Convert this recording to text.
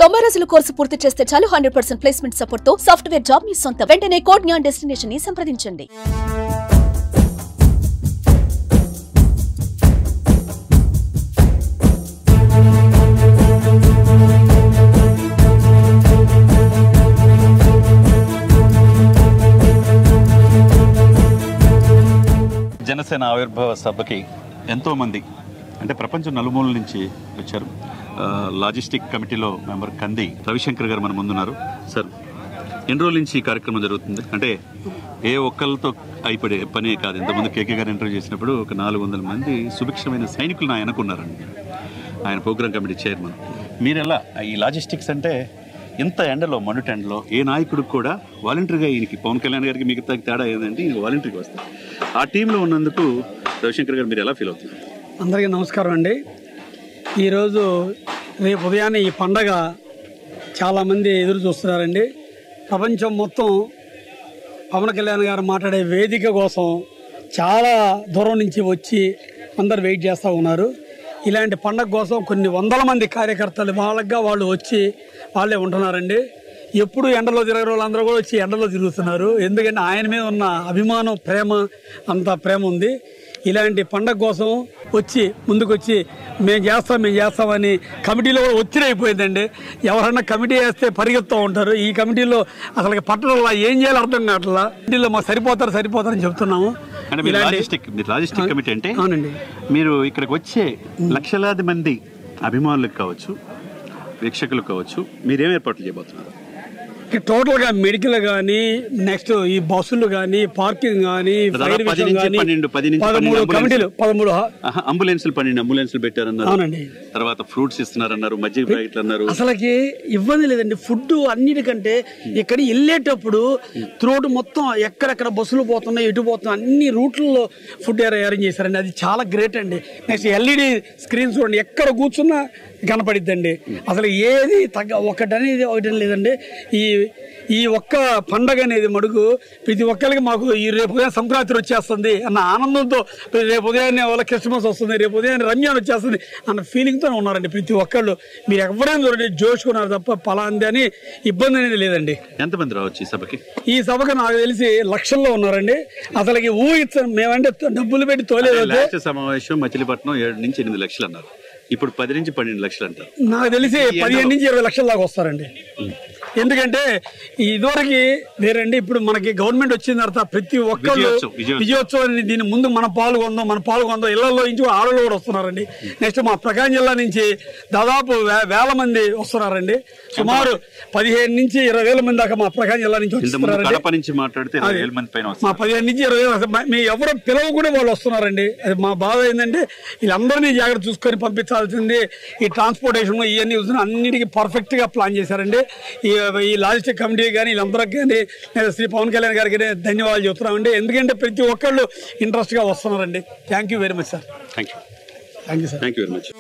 90 రోజుల కోర్సు పూర్తి చేస్తే చాలు 100% ప్లేస్మెంట్ సపోర్ట్ తో సాఫ్ట్వేర్ జాబ్ మీ సొంతం. వెంటనే కోడ్ జ్ఞాన్ డెస్టినేషన్ ని సంప్రదించండి. జనసేన ఆవిర్భావ సభకి ఎంతోమంది అంటే ప్రపంచం నలుమూలల నుంచి వచ్చారు. లాజిస్టిక్ కమిటీలో మెంబర్ కంది రవిశంకర్ గారు మన ముందున్నారు. సార్, ఎన్ని రోజుల నుంచి ఈ కార్యక్రమం జరుగుతుంది? అంటే ఏ ఒక్కరితో అయిపడే పనే కాదు. ఇంతకుముందు కేకే గారు ఇంటర్వ్యూ చేసినప్పుడు ఒక 400 మంది సుభిక్షమైన సైనికులను ఆయన అనుకున్నారండి. ఆయన ప్రోగ్రామ్ కమిటీ చైర్మన్. మీరెలా ఈ లాజిస్టిక్స్ అంటే ఇంత ఎండలో మండుట ఎండలో ఏ నాయకుడికి కూడా వాలంటరీగా ఈయనకి పవన్ కళ్యాణ్ గారికి మిగతా తేడా ఏంటంటే ఈయన వాలంటరీగా వస్తారు. ఆ టీంలో ఉన్నందుకు రవిశంకర్ గారు మీరు ఎలా ఫీల్ అవుతున్నారు? అందరికీ నమస్కారం అండి. ఈరోజు రేపు ఉదయాన్నే ఈ పండగ చాలామంది ఎదురు చూస్తున్నారండి. ప్రపంచం మొత్తం పవన్ కళ్యాణ్ గారు మాట్లాడే వేదిక కోసం చాలా దూరం నుంచి వచ్చి అందరు వెయిట్ చేస్తూ ఉన్నారు. ఇలాంటి పండగ కోసం కొన్ని వందల మంది కార్యకర్తలు వాళ్ళగా వాళ్ళు వచ్చి వాళ్ళే ఉంటున్నారండి. ఎప్పుడు ఎండలో తిరగని వాళ్ళందరూ కూడా వచ్చి ఎండలో తిరుగుతున్నారు. ఎందుకంటే ఆయన మీద ఉన్న అభిమానం, ప్రేమ, అంత ప్రేమ ఉంది. ఇలాంటి పండగ కోసం వచ్చి ముందుకొచ్చి మేము చేస్తామని కమిటీలో కూడా ఒత్తిడి అయిపోయిందండి. ఎవరన్నా కమిటీ వేస్తే పరిగెత్తూ ఉంటారు. ఈ కమిటీలో అసలు పట్టణంలో ఏం చేయాలో అర్థం కావట్లా. కమిటీలో మాకు సరిపోతారని చెప్తున్నాము. లాజిస్టిక్ కమిటీ అంటే అవునండి, మీరు ఇక్కడికి వచ్చే లక్షలాది మంది అభిమానులకు కావచ్చు, వీక్షకులకు కావచ్చు, మీరేం ఏర్పాట్లు చేయబోతున్నారు? టోటల్గా మెడికల్ కానీ, నెక్స్ట్ ఈ బస్సులు కానీ, పార్కింగ్ కానీ, 13 కమిటీలు 13 అంబులెన్సులు పెట్టారన్నారు. అవునండి. తర్వాత ఫ్రూట్స్ ఇస్తున్నారన్నారు, మజ్జిగ ప్యాకెట్లు అన్నారు. అసలుకి ఇబ్బంది లేదండి. ఫుడ్ అన్నిటికంటే ఇక్కడ వెళ్ళేటప్పుడు త్రోడ్ మొత్తం ఎక్కడెక్కడ బస్సులు పోతున్నాయి, ఎటు పోతున్నాయి, అన్ని రూట్లలో ఫుడ్ అరేంజ్ చేశారండి. అది చాలా గ్రేట్ అండి. నెక్స్ట్ ఎల్ఈడి స్క్రీన్స్ చూడండి, ఎక్కడ కూర్చున్నా కనపడిద్దండి. అసలు ఏది ఒకటి లేదండి. ఈ ఒక్క పండగ అనేది మడుగు ప్రతి ఒక్కరికి మాకు ఈ రేపు ఉదయం సంక్రాంతి వచ్చేస్తుంది అన్న ఆనందంతో, రేపు ఉదయాన్నే వాళ్ళ క్రిస్మస్ వస్తుంది, రేపు ఉదయాన్నే రంజాన్ వచ్చేస్తుంది అన్న ఫీలింగ్తో ఉన్నారండి ప్రతి ఒక్కళ్ళు. మీరు ఎవరైనా చూడండి జోష్కున్నారు తప్ప పలాంది అని ఇబ్బంది అనేది లేదండి. ఎంతమంది రావచ్చు ఈ సభకి? ఈ సభకు నాకు తెలిసి లక్షల్లో ఉన్నారండి. అసలుకి ఊహించాను మేమంటే డబ్బులు పెట్టి తోలేదు. సమావేశం మచిలీపట్నం 7 నుంచి 8 లక్షలు అన్నారు. ఇప్పుడు 10 నుంచి 12 లక్షలు అంటారు. నాకు తెలిసి 15 నుంచి 20 లక్షల దాకా వస్తారండి. ఎందుకంటే ఇదివరకు వేరండి. ఇప్పుడు మనకి గవర్నమెంట్ వచ్చిన తర్వాత ప్రతి ఒక్కళ్ళు విజయోత్సవాన్ని దీని ముందు మనం పాల్గొందాం ఇళ్లలో నుంచి ఆడలు కూడా వస్తున్నారండి. నెక్స్ట్ మా ప్రకాశం జిల్లా నుంచి దాదాపు 1000 మంది వస్తున్నారండి. సుమారు 15 నుంచి 20,000 మంది దాకా మా ప్రకాశం జిల్లా నుంచి వస్తున్నారండి. మా 15 నుంచి 20,000 మీ ఎవరో పిలవకుండా వాళ్ళు వస్తున్నారండి. అది మా బాధ ఏంటంటే వీళ్ళందరినీ జాగ్రత్త చూసుకొని పంపించాల్సింది. ఈ ట్రాన్స్పోర్టేషన్ ఇవన్నీ అన్నిటికీ పర్ఫెక్ట్ గా ప్లాన్ చేశారండి. ఈ లాజిస్టిక్ కమిటీ కానీ వీళ్ళందరికీ కానీ శ్రీ పవన్ కళ్యాణ్ గారికి ధన్యవాదాలు చెప్తున్నామండి. ఎందుకంటే ప్రతి ఒక్కళ్ళు ఇంట్రెస్ట్ గా వస్తున్నారండి. Thank you very much sir. Thank you sir. Thank you very much.